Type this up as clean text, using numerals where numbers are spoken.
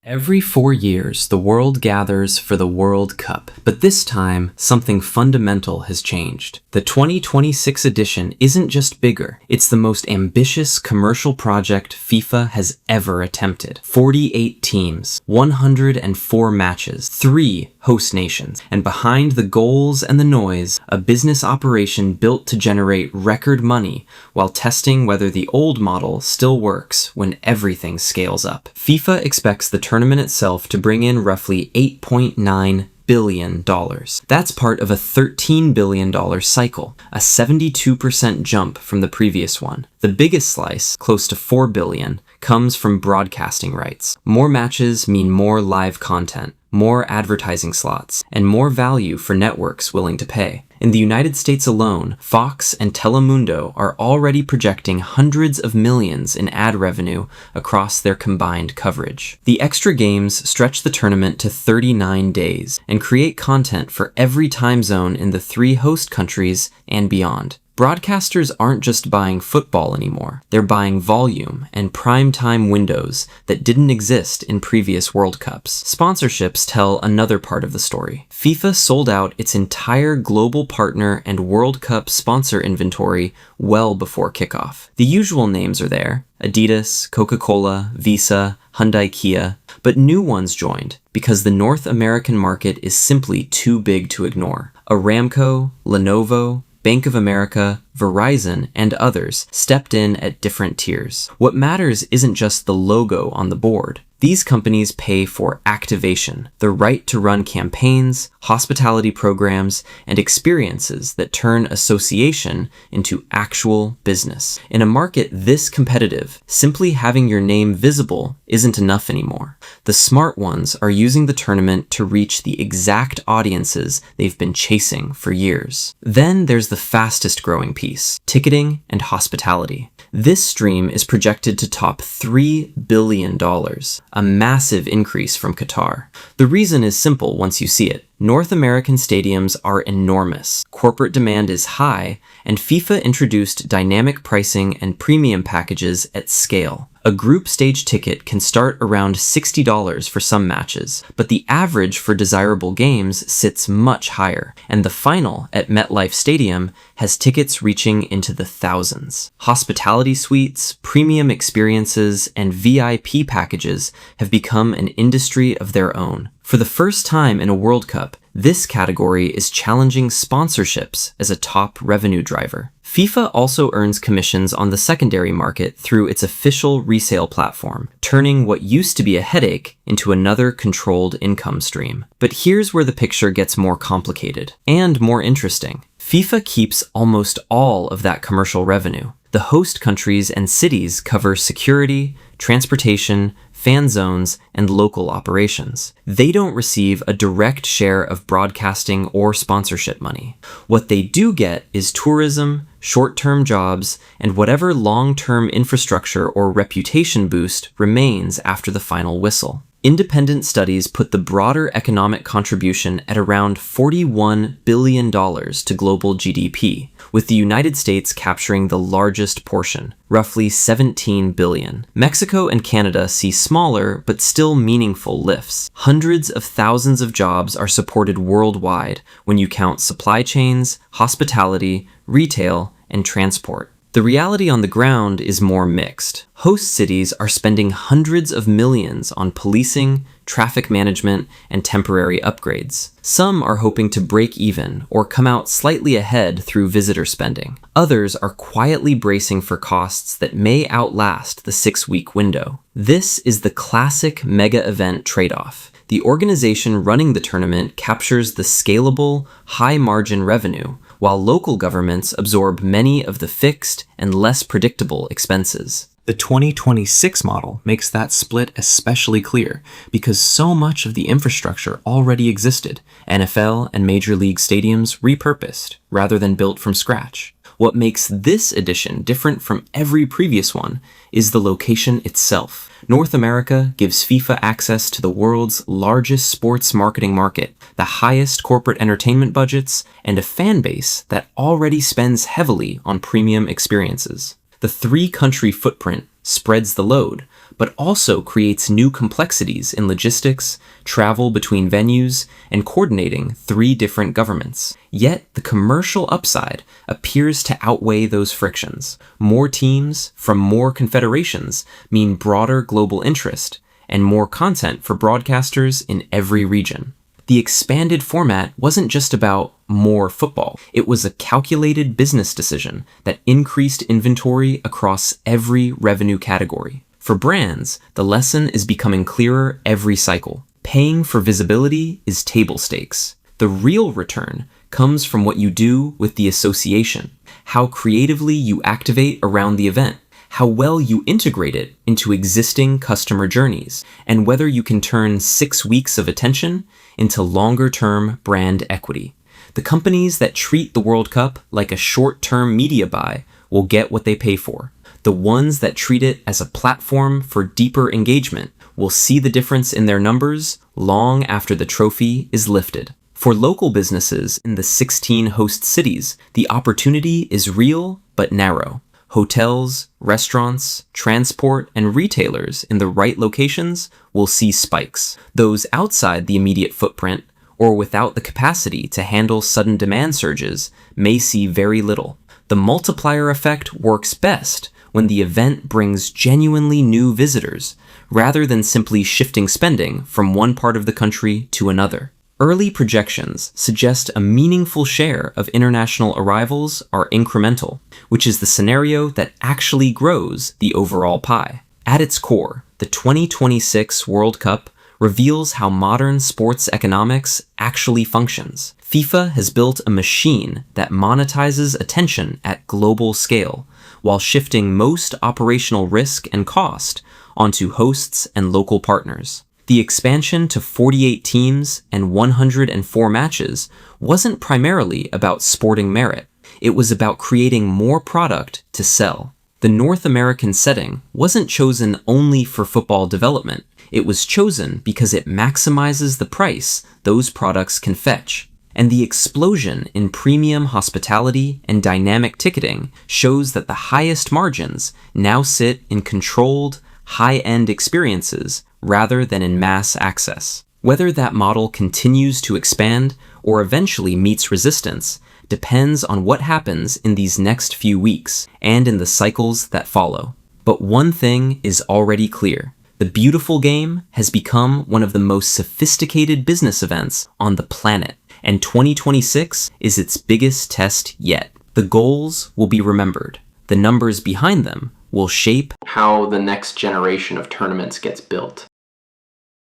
Every 4 years, the world gathers for the World Cup, but this time, something fundamental has changed. The 2026 edition isn't just bigger, it's the most ambitious commercial project FIFA has ever attempted. 48 teams, 104 matches, 3 host nations, and behind the goals and the noise, a business operation built to generate record money while testing whether the old model still works when everything scales up. FIFA expects the tournament itself to bring in roughly $8.9 billion. That's part of a $13 billion cycle, a 72% jump from the previous one. The biggest slice, close to $4 billion, comes from broadcasting rights. More matches mean more live content, more advertising slots, and more value for networks willing to pay. In the United States alone, Fox and Telemundo are already projecting hundreds of millions in ad revenue across their combined coverage. The extra games stretch the tournament to 39 days and create content for every time zone in the 3 host countries and beyond. Broadcasters aren't just buying football anymore. They're buying volume and prime-time windows that didn't exist in previous World Cups. Sponsorships tell another part of the story. FIFA sold out its entire global partner and World Cup sponsor inventory well before kickoff. The usual names are there: Adidas, Coca-Cola, Visa, Hyundai, Kia, but new ones joined because the North American market is simply too big to ignore. Aramco, Lenovo, Bank of America, Verizon, and others stepped in at different tiers. What matters isn't just the logo on the board. These companies pay for activation, the right to run campaigns, hospitality programs, and experiences that turn association into actual business. In a market this competitive, simply having your name visible isn't enough anymore. The smart ones are using the tournament to reach the exact audiences they've been chasing for years. Then there's the fastest growing piece: ticketing and hospitality. This stream is projected to top $3 billion, a massive increase from Qatar. The reason is simple once you see it. North American stadiums are enormous, corporate demand is high, and FIFA introduced dynamic pricing and premium packages at scale. A group stage ticket can start around $60 for some matches, but the average for desirable games sits much higher, and the final at MetLife Stadium has tickets reaching into the thousands. Hospitality suites, premium experiences, and VIP packages have become an industry of their own. For the first time in a World Cup, this category is challenging sponsorships as a top revenue driver. FIFA also earns commissions on the secondary market through its official resale platform, turning what used to be a headache into another controlled income stream. But here's where the picture gets more complicated and more interesting. FIFA keeps almost all of that commercial revenue. The host countries and cities cover security, transportation, fan zones, and local operations. They don't receive a direct share of broadcasting or sponsorship money. What they do get is tourism, short-term jobs, and whatever long-term infrastructure or reputation boost remains after the final whistle. Independent studies put the broader economic contribution at around $41 billion to global GDP, with the United States capturing the largest portion, roughly $17 billion. Mexico and Canada see smaller but still meaningful lifts. Hundreds of thousands of jobs are supported worldwide when you count supply chains, hospitality, retail, and transport. The reality on the ground is more mixed. Host cities are spending hundreds of millions on policing, traffic management, and temporary upgrades. Some are hoping to break even or come out slightly ahead through visitor spending. Others are quietly bracing for costs that may outlast the 6-week window. This is the classic mega event trade-off. The organization running the tournament captures the scalable, high-margin revenue, while local governments absorb many of the fixed and less predictable expenses. The 2026 model makes that split especially clear because so much of the infrastructure already existed, NFL and Major League stadiums repurposed rather than built from scratch. What makes this edition different from every previous one is the location itself. North America gives FIFA access to the world's largest sports marketing market, the highest corporate entertainment budgets, and a fan base that already spends heavily on premium experiences. The 3-country footprint spreads the load, but also creates new complexities in logistics, travel between venues, and coordinating 3 different governments. Yet, the commercial upside appears to outweigh those frictions. More teams from more confederations mean broader global interest, and more content for broadcasters in every region. The expanded format wasn't just about more football. It was a calculated business decision that increased inventory across every revenue category. For brands, the lesson is becoming clearer every cycle. Paying for visibility is table stakes. The real return comes from what you do with the association, how creatively you activate around the event, how well you integrate it into existing customer journeys, and whether you can turn 6 weeks of attention into longer-term brand equity. The companies that treat the World Cup like a short-term media buy will get what they pay for. The ones that treat it as a platform for deeper engagement will see the difference in their numbers long after the trophy is lifted. For local businesses in the 16 host cities, the opportunity is real but narrow. Hotels, restaurants, transport, and retailers in the right locations will see spikes. Those outside the immediate footprint, or without the capacity to handle sudden demand surges, may see very little. The multiplier effect works best when the event brings genuinely new visitors, rather than simply shifting spending from one part of the country to another. Early projections suggest a meaningful share of international arrivals are incremental, which is the scenario that actually grows the overall pie. At its core, the 2026 World Cup reveals how modern sports economics actually functions. FIFA has built a machine that monetizes attention at global scale, while shifting most operational risk and cost onto hosts and local partners. The expansion to 48 teams and 104 matches wasn't primarily about sporting merit. It was about creating more product to sell. The North American setting wasn't chosen only for football development. It was chosen because it maximizes the price those products can fetch. And the explosion in premium hospitality and dynamic ticketing shows that the highest margins now sit in controlled, high-end experiences rather than in mass access. Whether that model continues to expand or eventually meets resistance depends on what happens in these next few weeks and in the cycles that follow. But one thing is already clear. The beautiful game has become one of the most sophisticated business events on the planet, and 2026 is its biggest test yet. The goals will be remembered. The numbers behind them will shape how the next generation of tournaments gets built.